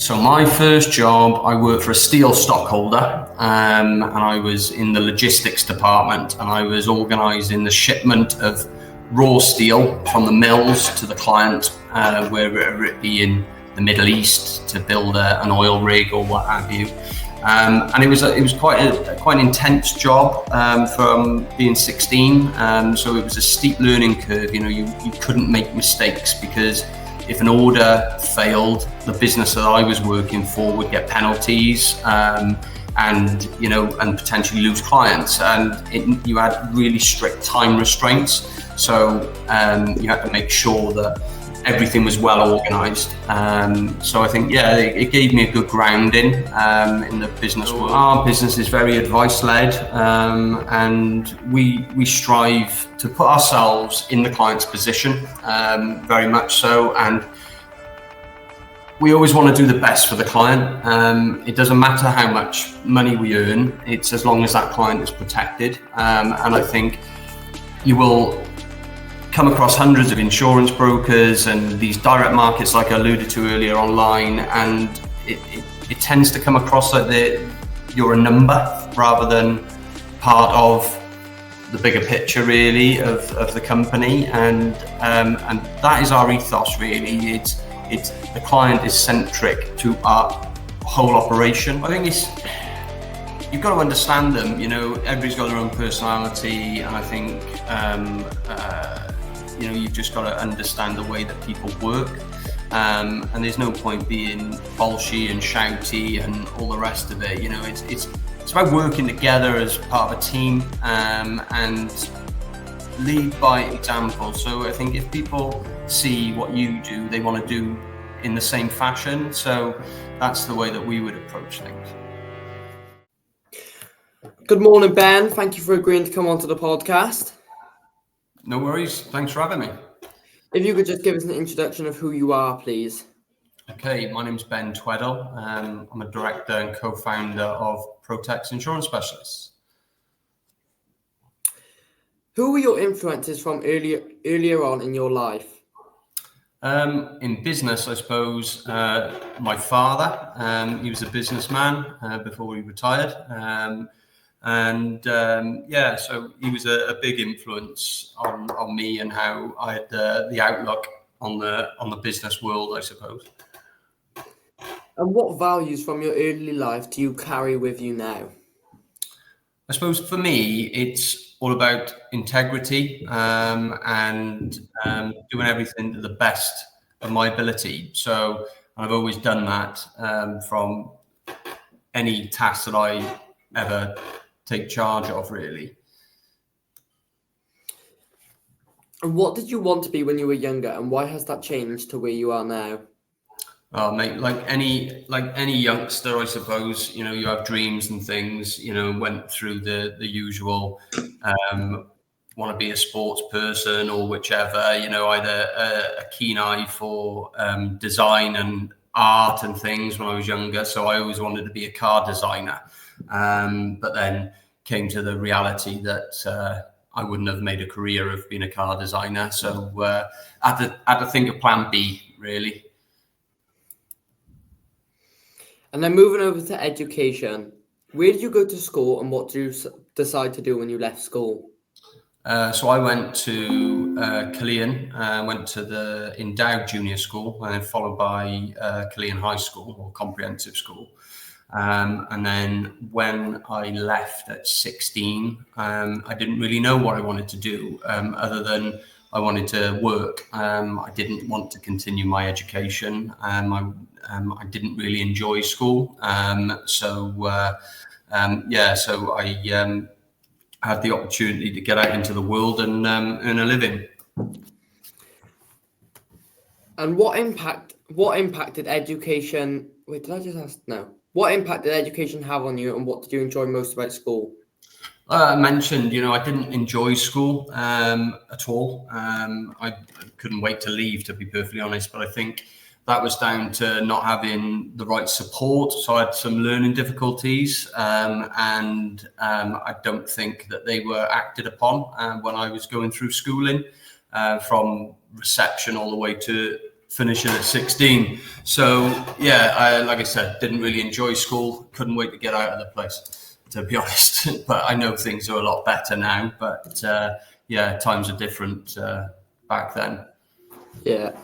So my first job, I worked for a steel stockholder, and I was in the logistics department, and I was organising the shipment of raw steel from the mills to the client, whether it be in the Middle East to build an oil rig or what have you. And it was quite an intense job from being 16. So it was a steep learning curve. You couldn't make mistakes, because if an order failed, the business that I was working for would get penalties and potentially lose clients. And you had really strict time restraints. So you had to make sure that everything was well organised. So I think, it gave me a good grounding in the business world. Our business is very advice-led, and we strive to put ourselves in the client's position, very much so. And we always want to do the best for the client. It doesn't matter how much money we earn, it's as long as that client is protected. And I think you will come across hundreds of insurance brokers and these direct markets, like I alluded to earlier, online, and it tends to come across like you're a number rather than part of the bigger picture, really, of the company. And that is our ethos, really. It's the client is centric to our whole operation. I think you've got to understand them. Everybody's got their own personality, and I think you've just got to understand the way that people work, and there's no point being bolshy and shouty and all the rest of it. It's about working together as part of a team, and lead by example. So I think if people see what you do, they want to do in the same fashion. So that's the way that we would approach things. Good morning, Ben. Thank you for agreeing to come onto the podcast. No worries. Thanks for having me. If you could just give us an introduction of who you are, please. Okay, my name's Ben Tweddle. I'm a director and co-founder of Protex Insurance Specialists. Who were your influences from earlier on in your life? In business, I suppose, my father. He was a businessman before he retired. So he was a big influence on me and how I had the outlook on the business world, I suppose. And what values from your early life do you carry with you now? I suppose for me, it's all about integrity and doing everything to the best of my ability. So I've always done that from any task that I ever take charge of, really. And what did you want to be when you were younger, and why has that changed to where you are now? Oh, mate, like any youngster, I suppose, you have dreams and things, went through the usual, want to be a sports person or whichever, I had a keen eye for design and art and things when I was younger. So I always wanted to be a car designer. But then came to the reality that I wouldn't have made a career of being a car designer. So I had to think of plan B, really. And then moving over to education, where did you go to school, and what did you decide to do when you left school? So I went to Killeen, went to the Endowed Junior School, and then followed by Killeen High School, or comprehensive school. And then when I left at 16, I didn't really know what I wanted to do, other than I wanted to work. I didn't want to continue my education. I didn't really enjoy school. So I had the opportunity to get out into the world and earn a living. And what impacted education? Wait, did I just ask? No. What impact did education have on you, and what did you enjoy most about school? I mentioned, I didn't enjoy school at all. I couldn't wait to leave, to be perfectly honest, but I think that was down to not having the right support. So I had some learning difficulties, and I don't think that they were acted upon when I was going through schooling, from reception all the way to finishing at 16. So yeah, like I said, didn't really enjoy school. Couldn't wait to get out of the place, to be honest. But I know things are a lot better now. But yeah, times are different back then. Yeah.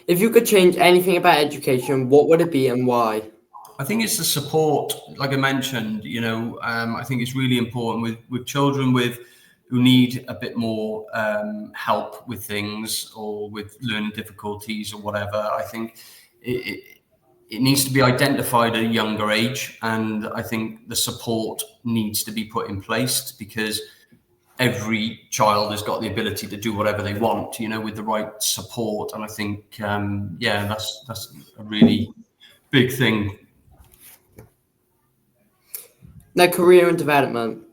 If you could change anything about education, what would it be and why? I think it's the support, like I mentioned. I think it's really important with children who need a bit more help with things or with learning difficulties or whatever. I think it needs to be identified at a younger age, and I think the support needs to be put in place, because every child has got the ability to do whatever they want, with the right support. And I think, that's a really big thing. Now, career and development.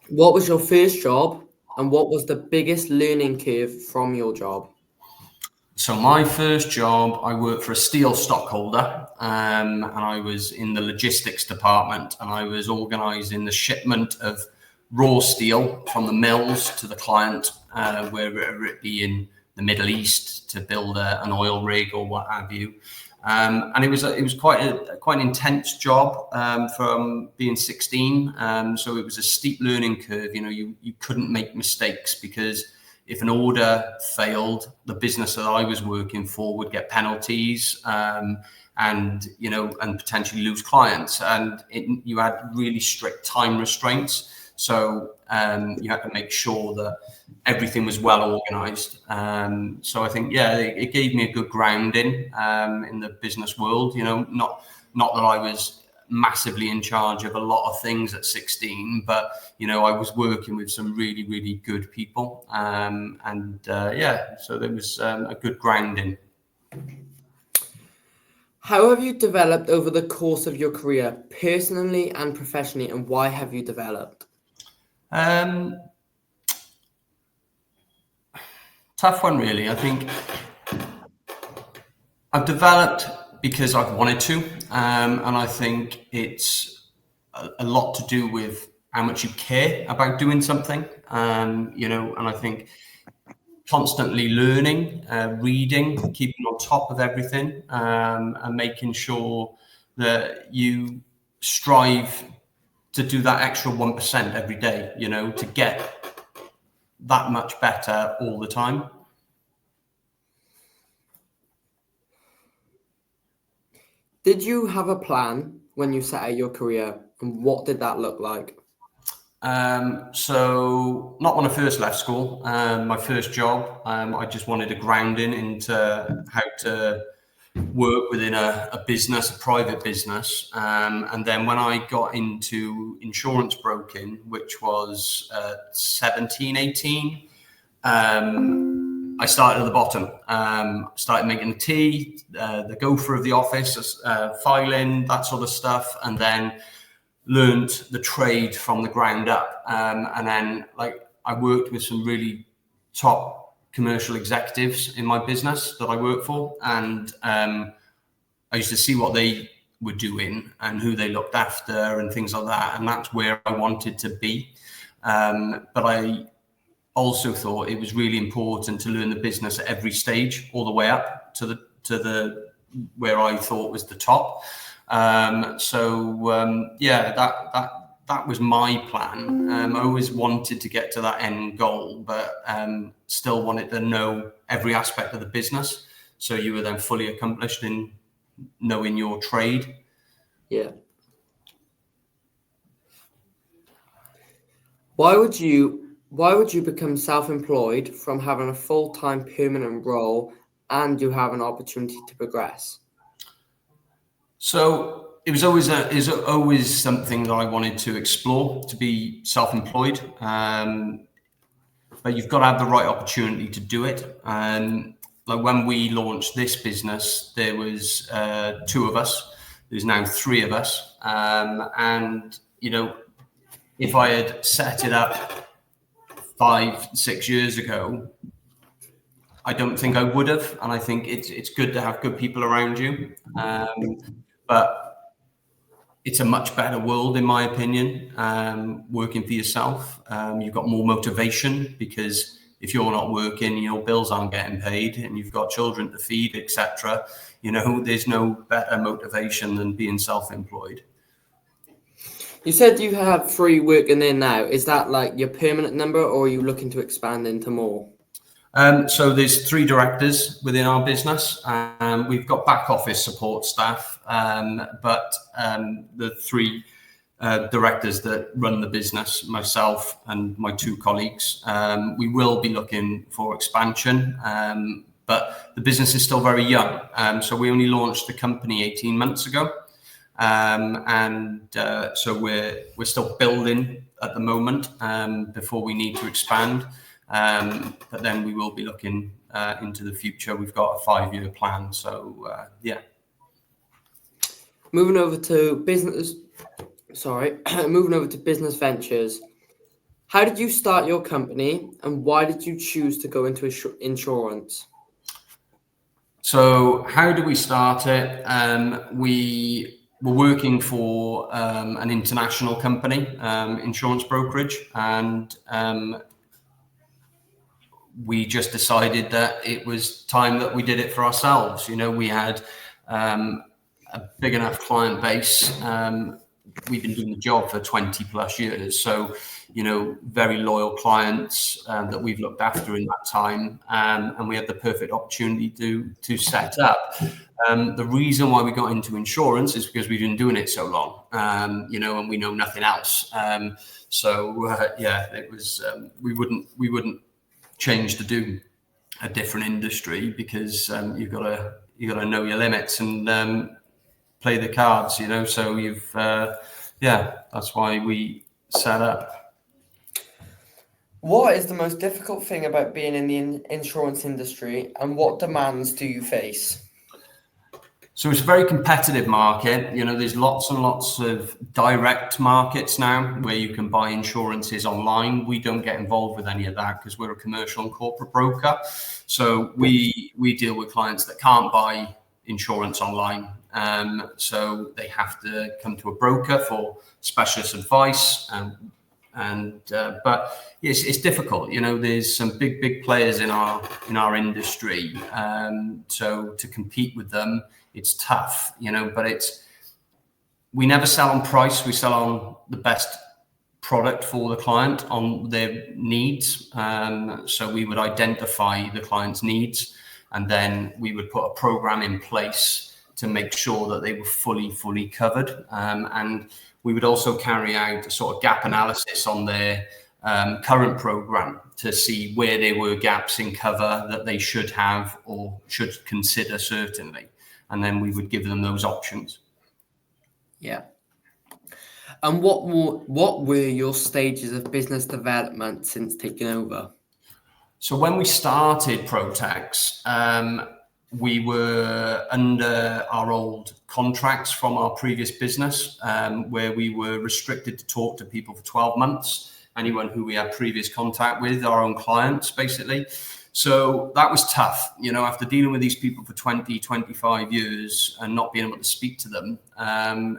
What was your first job and what was the biggest learning curve from your job? So my first job, I worked for a steel stockholder, and I was in the logistics department, and I was organising the shipment of raw steel from the mills to the client, whether it be in the Middle East to build an oil rig or what have you. And it was quite an intense job from being 16. So it was a steep learning curve. You couldn't make mistakes, because if an order failed, the business that I was working for would get penalties, and potentially lose clients. And you had really strict time restraints. So you had to make sure that everything was well organized. So I think, it gave me a good grounding in the business world. Not that I was massively in charge of a lot of things at 16, but I was working with some really, really good people. So there was a good grounding. How have you developed over the course of your career, personally and professionally, and why have you developed? Tough one, really. I think I've developed because I've wanted to, and I think it's a lot to do with how much you care about doing something, and I think constantly learning, reading, keeping on top of everything, and making sure that you strive to do that extra 1% every day, to get that much better all the time. Did you have a plan when you set out your career, and what did that look like? So not when I first left school, my first job, I just wanted a grounding into how to work within a business, a private business. And then when I got into insurance broking, which was 17, 18, I started at the bottom. Started making the tea, the gopher of the office, filing, that sort of stuff. And then learned the trade from the ground up. And then I worked with some really top commercial executives in my business that I work for. And I used to see what they were doing and who they looked after and things like that. And that's where I wanted to be. But I also thought it was really important to learn the business at every stage, all the way up to the where I thought was the top. That was my plan. I always wanted to get to that end goal, but still wanted to know every aspect of the business. So you were then fully accomplished in knowing your trade. Yeah. Why would you become self-employed from having a full-time permanent role and you have an opportunity to progress? So it was always something that I wanted to explore, to be self-employed. But you've got to have the right opportunity to do it. Like when we launched this business, there was 2 of us. There's now 3 of us. If I had set it up 5-6 years ago, I don't think I would have. And I think it's good to have good people around you. But it's a much better world, in my opinion, working for yourself. You've got more motivation because if you're not working, your bills aren't getting paid and you've got children to feed, etc. There's no better motivation than being self-employed. You said you have 3 working there now. Is that like your permanent number, or are you looking to expand into more? So there's 3 directors within our business. We've got back office support staff, but the 3 directors that run the business, myself and my 2 colleagues, we will be looking for expansion, but the business is still very young. So we only launched the company 18 months ago. So we're still building at the moment before we need to expand. But then we will be looking into the future. We've got a 5-year plan. So yeah. Moving over to business ventures. How did you start your company, and why did you choose to go into insurance? So how do we start it? We were working for an international company, insurance brokerage, and we just decided that it was time that we did it for ourselves. We had a big enough client base. We've been doing the job for 20 plus years. So, very loyal clients that we've looked after in that time. And we had the perfect opportunity to set up. The reason why we got into insurance is because we've been doing it so long, and we know nothing else. It was, we wouldn't change to do a different industry, because you've got to know your limits and play the cards, so that's why we set up. What is the most difficult thing about being in the insurance industry, and what demands do you face? So it's a very competitive market. There's lots and lots of direct markets now where you can buy insurances online. We don't get involved with any of that because we're a commercial and corporate broker. So we deal with clients that can't buy insurance online. So they have to come to a broker for specialist advice. But it's difficult. There's some big players in our industry. So to compete with them, it's tough, but we never sell on price. We sell on the best product for the client, on their needs. So we would identify the client's needs, and then we would put a program in place to make sure that they were fully covered. And we would also carry out a sort of gap analysis on their current program to see where there were gaps in cover that they should have or should consider certainly. And then we would give them those options. Yeah. And what were your stages of business development since taking over? So when we started Protex, we were under our old contracts from our previous business, where we were restricted to talk to people for 12 months, anyone who we had previous contact with, our own clients, basically. So that was tough, after dealing with these people for 20, 25 years and not being able to speak to them.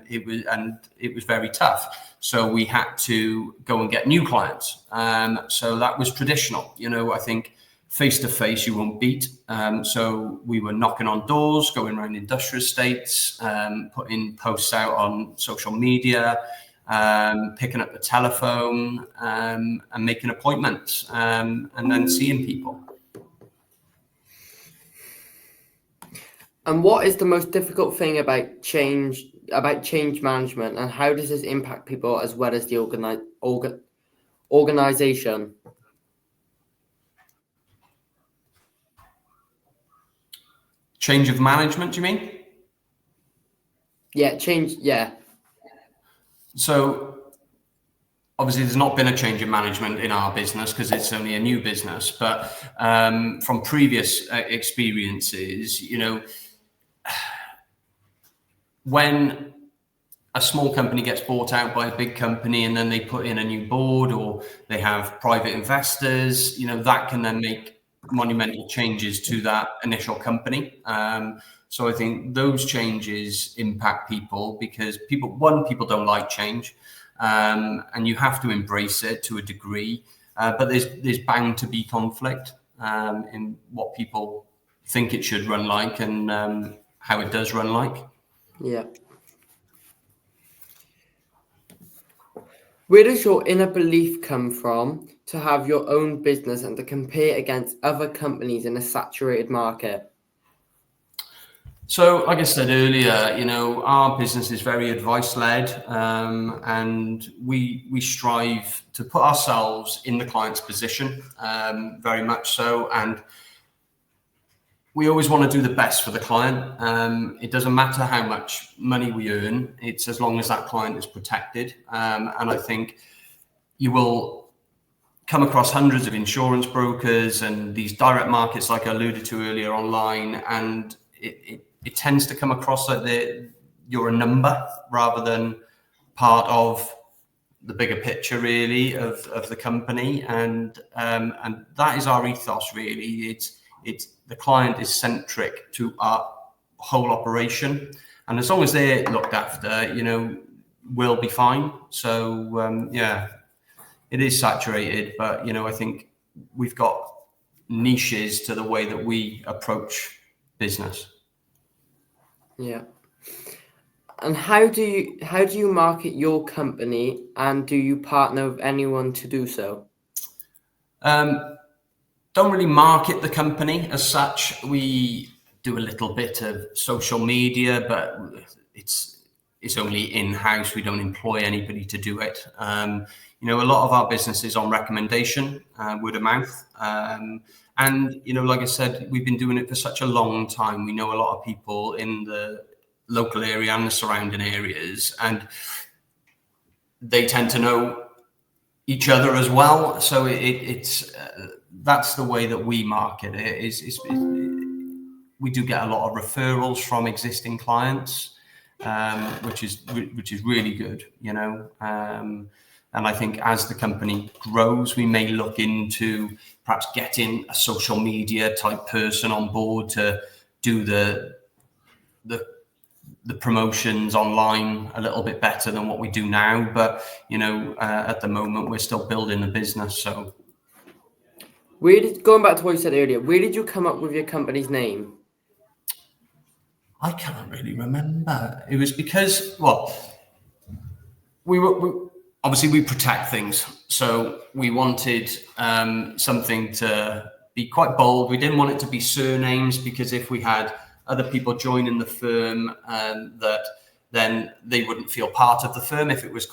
It was very tough. So we had to go and get new clients. So that was traditional. I think face-to-face you won't beat. So we were knocking on doors, going around industrial estates, putting posts out on social media, picking up the telephone, and making appointments, and then seeing people. And what is the most difficult thing about change management, and how does this impact people as well as the organization? Change of management, do you mean? Yeah, change. Yeah. So obviously there's not been a change in management in our business because it's only a new business. But from previous experiences, when a small company gets bought out by a big company and then they put in a new board or they have private investors, that can then make monumental changes to that initial company. So I think those changes impact people because people don't like change, and you have to embrace it to a degree. but there's bound to be conflict in what people think it should run like and how it does run like. Yeah. Where does your inner belief come from to have your own business and to compete against other companies in a saturated market? So, like I said earlier, our business is very advice-led, and we strive to put ourselves in the client's position, very much so, and we always want to do the best for the client. It doesn't matter how much money we earn; it's as long as that client is protected. And I think you will come across hundreds of insurance brokers and these direct markets, like I alluded to earlier, online, and it tends to come across like you're a number rather than part of the bigger picture, really, of the company, and that is our ethos, really. It's the client is centric to our whole operation, and as long as they're looked after, we'll be fine. So yeah, it is saturated, but I think we've got niches to the way that we approach business. Yeah. And how do you market your company, and do you partner with anyone to do so? Don't really market the company as such. We do a little bit of social media, but it's only in-house. We don't employ anybody to do it. A lot of our business is on recommendation, word of mouth. And, like I said, we've been doing it for such a long time. We know a lot of people in the local area and the surrounding areas, and they tend to know each other as well. So it's that's the way that we market it. We do get a lot of referrals from existing clients, which is really good, and I think as the company grows, we may look into perhaps getting a social media type person on board to do the promotions online a little bit better than what we do now. But, at the moment, we're still building the business. So going back to what you said earlier, where did you come up with your company's name? I can't really remember. It was because, we obviously we protect things. So we wanted something to be quite bold. We didn't want it to be surnames, because if we had other people joining the firm, that then they wouldn't feel part of the firm if it was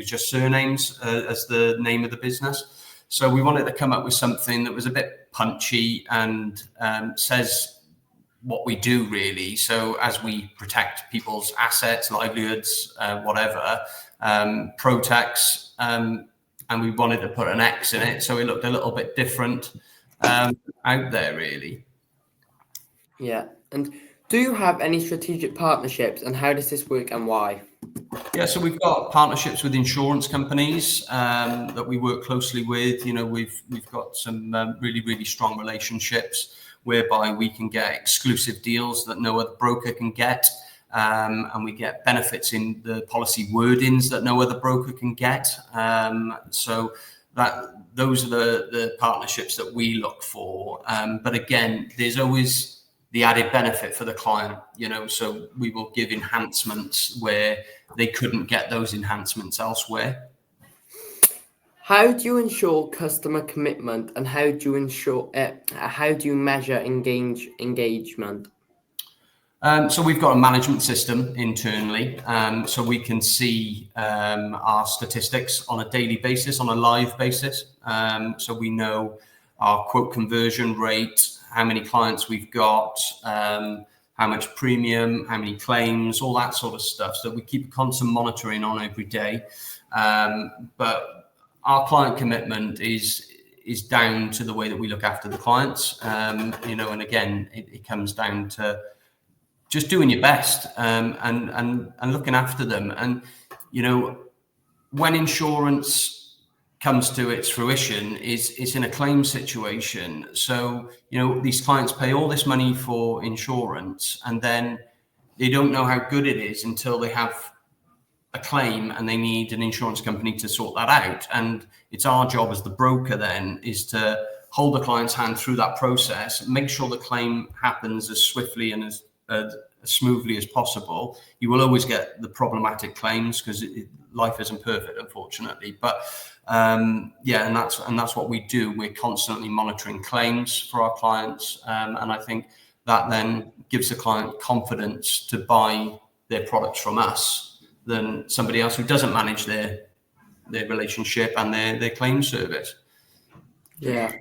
just surnames as the name of the business. So we wanted to come up with something that was a bit punchy and says what we do, really. So as we protect people's assets, livelihoods, whatever, Protex, and we wanted to put an X in it, so it looked a little bit different out there, really. Yeah. And do you have any strategic partnerships, and how does this work and why? Yeah, so we've got partnerships with insurance companies that we work closely with. We've got some really, really strong relationships whereby we can get exclusive deals that no other broker can get, and we get benefits in the policy wordings that no other broker can get. So those are the partnerships that we look for. But again, there's always the added benefit for the client, so we will give enhancements where they couldn't get those enhancements elsewhere. How do you ensure customer commitment, and how do you measure engagement? So we've got a management system internally, so we can see our statistics on a daily basis, on a live basis. So we know our quote conversion rate, how many clients we've got, how much premium, how many claims, all that sort of stuff. So we keep constant monitoring on every day. But our client commitment is down to the way that we look after the clients. And again, it comes down to just doing your best and looking after them. And, when insurance comes to its fruition, it's in a claim situation. So, these clients pay all this money for insurance, and then they don't know how good it is until they have a claim and they need an insurance company to sort that out. And it's our job as the broker then is to hold the client's hand through that process, make sure the claim happens as swiftly and as smoothly as possible. You will always get the problematic claims because life isn't perfect, unfortunately. But yeah, and that's what we do. We're constantly monitoring claims for our clients, and I think that then gives the client confidence to buy their products from us than somebody else who doesn't manage their relationship and their claim service. Yeah.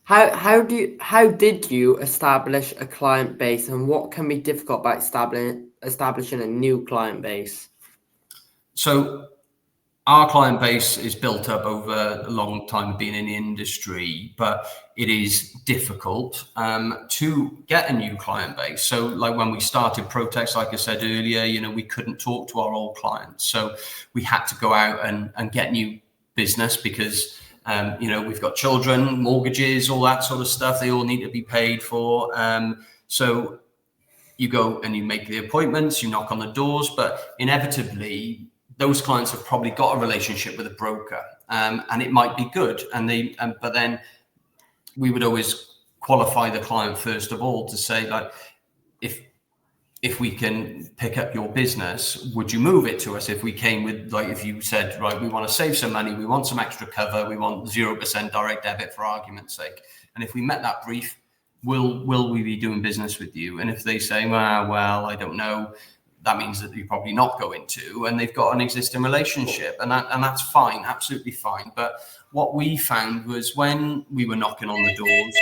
How did you establish a client base, and what can be difficult about establishing a new client base? So our client base is built up over a long time of being in the industry, but it is difficult to get a new client base. So like when we started Protex, like I said earlier, you know, we couldn't talk to our old clients. So we had to go out and get new business because, you know, we've got children, mortgages, all that sort of stuff. They all need to be paid for. So you go and you make the appointments, you knock on the doors, but inevitably, those clients have probably got a relationship with a broker, and it might be good. But then we would always qualify the client first of all to say, like, if we can pick up your business, would you move it to us? If we came with, like, if you said, right, we want to save some money, we want some extra cover, we want 0% direct debit for argument's sake. And if we met that brief, will we be doing business with you? And if they say, well, I don't know, that means that you're probably not going to, and they've got an existing relationship, and that's fine, absolutely fine. But what we found was when we were knocking on the doors,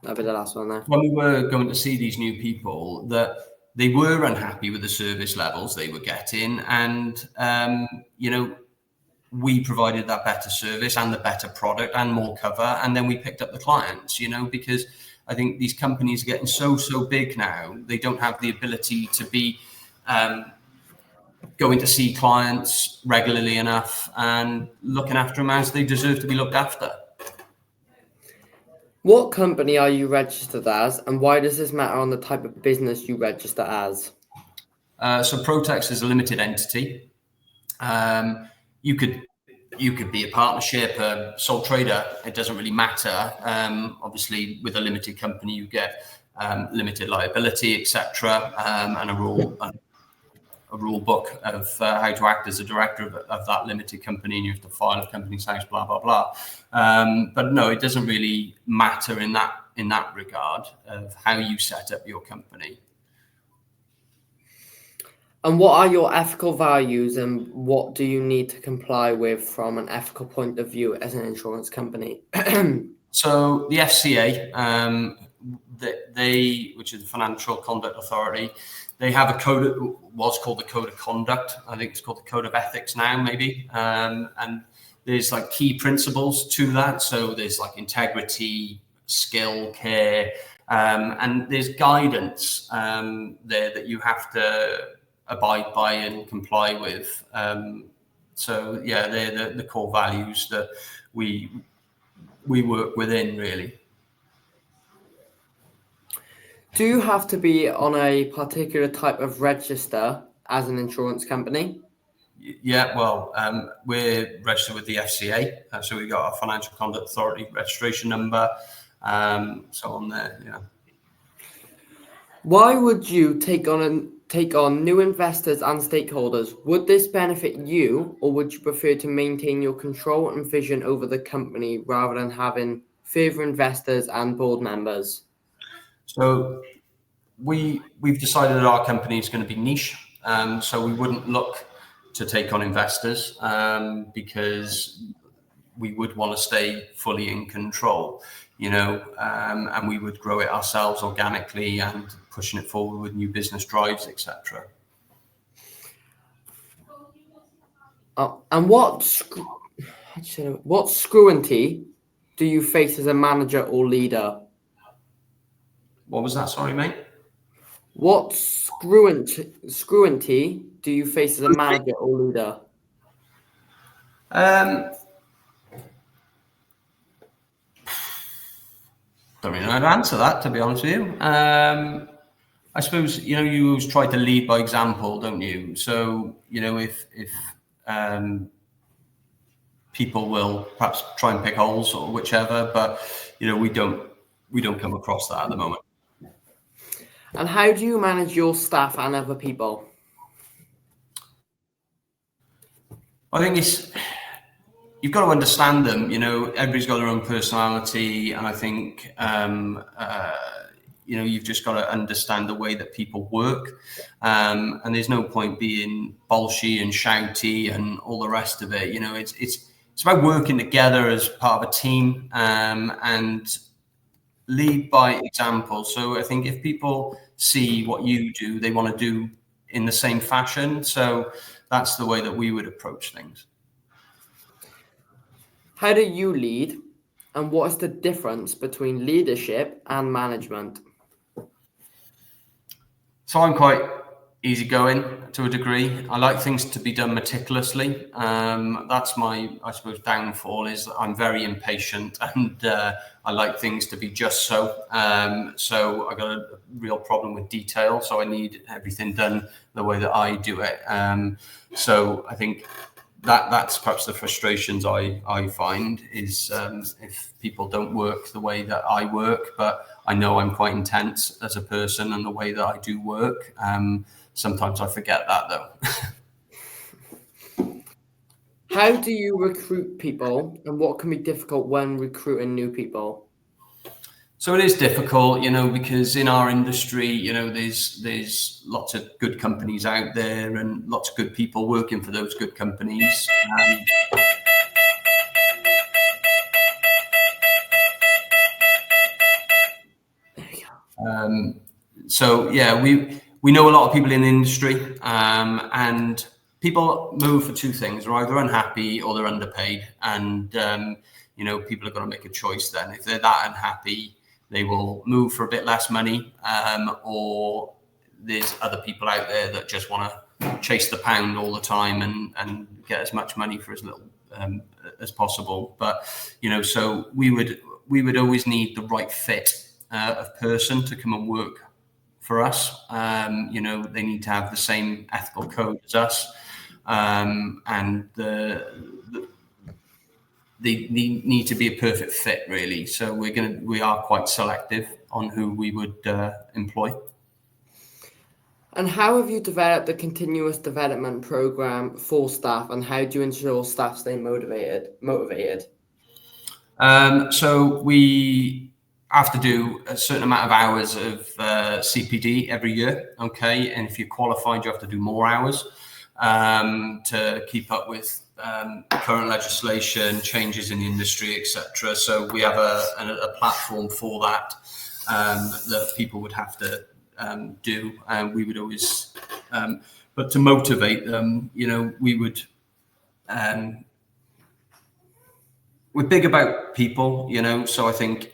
That'll be the last one there. when we were going to see these new people, that they were unhappy with the service levels they were getting, and you know, we provided that better service and the better product and more cover, and then we picked up the clients, you know, because I think these companies are getting so big now, they don't have the ability to be going to see clients regularly enough and looking after them as they deserve to be looked after. What company are you registered as, and why does this matter on the type of business you register as? So Protex is a limited entity. You could be a partnership, a sole trader. It doesn't really matter. Obviously, with a limited company, you get limited liability, etc., and a rule book of how to act as a director of that limited company, and you have to file a company's house, blah blah blah. But no, it doesn't really matter in that regard of how you set up your company. And what are your ethical values, and what do you need to comply with from an ethical point of view as an insurance company? So the FCA, which is the Financial Conduct Authority, they have a code, what's called the Code of Conduct. I think it's called the Code of Ethics now, maybe. And there's like key principles to that. So there's like integrity, skill, care, and there's guidance there that you have to abide by and comply with. So yeah, they're the core values that we work within, really. Do you have to be on a particular type of register as an insurance company? Yeah, well, we're registered with the FCA, so we got our Financial Conduct Authority registration number, so on there. Yeah. Why would you take on new investors and stakeholders? Would this benefit you, or would you prefer to maintain your control and vision over the company rather than having further investors and board members? So we've decided that our company is going to be niche, so we wouldn't look to take on investors because we would want to stay fully in control, you know, and we would grow it ourselves organically and pushing it forward with new business drives, etc. And what scrutiny do you face as a manager or leader? What was that? Sorry, mate. What scrutiny do you face as a manager or leader? don't really know how to answer that, to be honest with you. I suppose, you always try to lead by example, don't you? So, if people will perhaps try and pick holes or whichever, but we don't come across that at the moment. And how do you manage your staff and other people? I think you've got to understand them. Everybody's got their own personality, and I think you've just got to understand the way that people work, and there's no point being bolshy and shouty and all the rest of it. It's about working together as part of a team, and lead by example. So I think if people see what you do, they want to do in the same fashion. So that's the way that we would approach things. How do you lead, and what is the difference between leadership and management? So I'm quite easygoing to a degree. I like things to be done meticulously. That's my, I suppose, downfall is I'm very impatient, and I like things to be just so. So I got a real problem with detail. So I need everything done the way that I do it. So I think that's perhaps the frustrations I find is if people don't work the way that I work, but I know I'm quite intense as a person and the way that I do work. Sometimes I forget that though. How do you recruit people, and what can be difficult when recruiting new people? So it is difficult, because in our industry, there's lots of good companies out there and lots of good people working for those good companies. So yeah, we know a lot of people in the industry, and people move for two things: they're either unhappy or they're underpaid. And people are going to make a choice. Then, if they're that unhappy, they will move for a bit less money, or there's other people out there that just want to chase the pound all the time and get as much money for as little as possible. But so we would always need the right fit of person to come and work for us. They need to have the same ethical code as us, and they need to be a perfect fit, really. So we are quite selective on who we would employ. And how have you developed the continuous development program for staff, and how do you ensure staff stay motivated? So we have to do a certain amount of hours of CPD every year. Okay. And if you're qualified, you have to do more hours to keep up with current legislation, changes in the industry, etc. So we have a platform for that that people would have to do, and we would always, but to motivate them, we would. We're big about people, so I think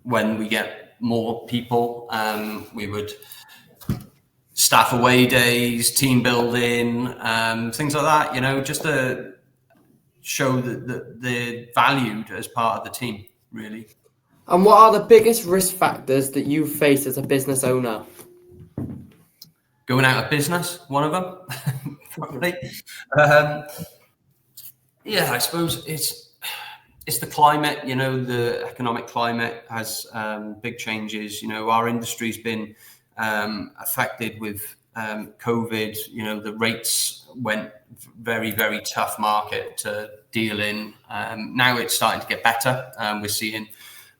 when we get more people, we would staff away days, team building, things like that, just to show that they're valued as part of the team, really. And what are the biggest risk factors that you face as a business owner? Going out of business, one of them, probably. Yeah, I suppose it's the climate, the economic climate has big changes. Our industry's been affected with COVID. The rates went very, very tough market to deal in. Now it's starting to get better. We're seeing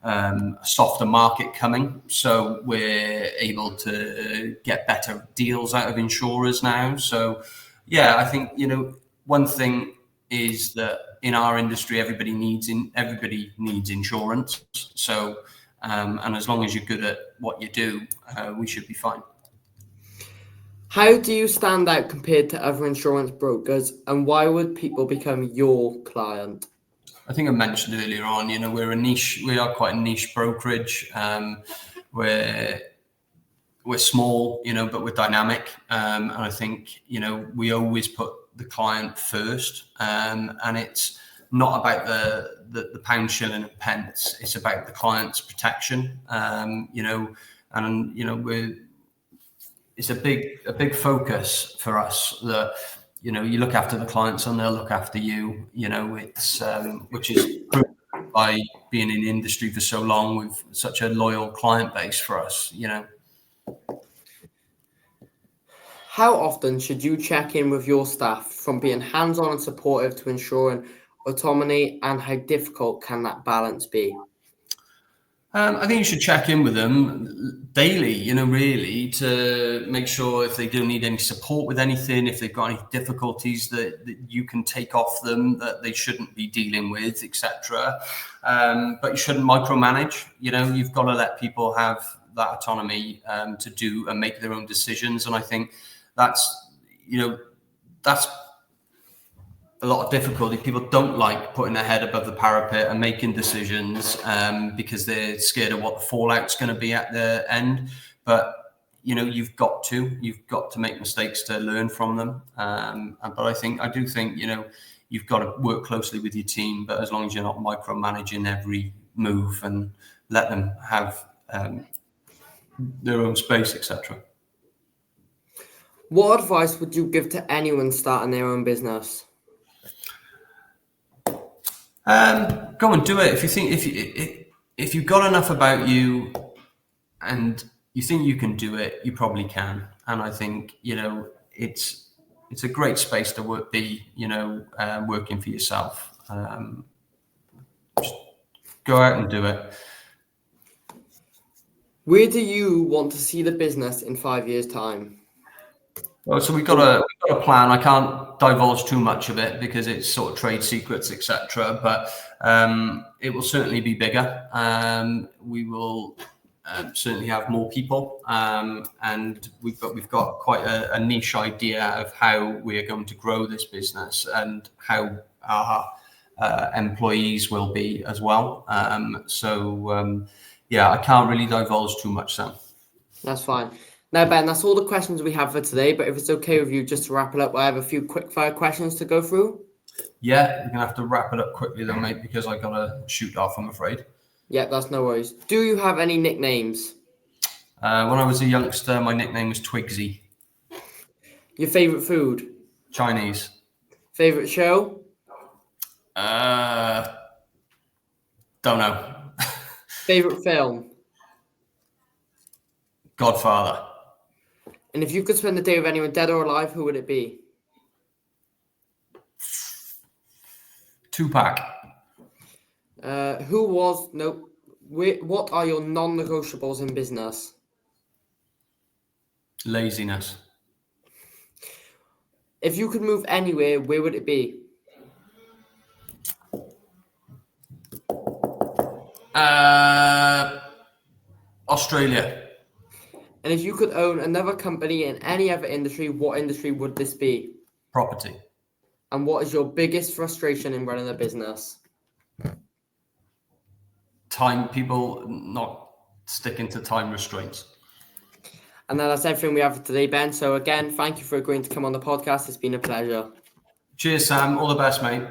a softer market coming, so we're able to get better deals out of insurers now. So yeah, I think one thing is that in our industry everybody needs insurance. So and as long as you're good at what you do, we should be fine. How do you stand out compared to other insurance brokers, and why would people become your client? I think I mentioned earlier on, we are quite a niche brokerage. We're small, but we're dynamic. And I think, we always put the client first. And it's not about the pound, shilling, and pence. It's about the client's protection. It's a big focus for us that you look after the clients and they'll look after you. It's which is proven by being in the industry for so long with such a loyal client base for us. How often should you check in with your staff, from being hands-on and supportive to ensuring autonomy, and how difficult can that balance be? I think you should check in with them daily, really, to make sure if they do need any support with anything, if they've got any difficulties that you can take off them that they shouldn't be dealing with, etc. But you shouldn't micromanage. You've got to let people have that autonomy to do and make their own decisions. And I think that's a lot of difficulty. People don't like putting their head above the parapet and making decisions because they're scared of what the fallout's going to be at the end. But you've got to make mistakes to learn from them. But I do think you've got to work closely with your team. But as long as you're not micromanaging every move and let them have their own space, etc. What advice would you give to anyone starting their own business? Go and do it. If you've got enough about you and you think you can do it, you probably can. And I think it's a great space to working for yourself. Just go out and do it. Where do you want to see the business in 5 years' time? Well, so we've got a plan. I can't divulge too much of it because it's sort of trade secrets, etc. But it will certainly be bigger. We will certainly have more people, and we've got quite a niche idea of how we are going to grow this business and how our employees will be as well. I can't really divulge too much, Sam. That's fine. Now, Ben, that's all the questions we have for today, but if it's okay with you, just to wrap it up, I have a few quick fire questions to go through. Yeah, you're going to have to wrap it up quickly though, mate, because I got to shoot off, I'm afraid. Yeah, that's no worries. Do you have any nicknames? When I was a youngster, my nickname was Twigsy. Your favourite food? Chinese. Favourite show? Don't know. Favourite film? Godfather. And if you could spend the day with anyone dead or alive, who would it be? Tupac. What are your non-negotiables in business? Laziness. If you could move anywhere, where would it be? Australia. And if you could own another company in any other industry, what industry would this be? Property. And what is your biggest frustration in running a business? People not sticking to time restraints. And that's everything we have for today, Ben. So again, thank you for agreeing to come on the podcast. It's been a pleasure. Cheers, Sam. All the best, mate.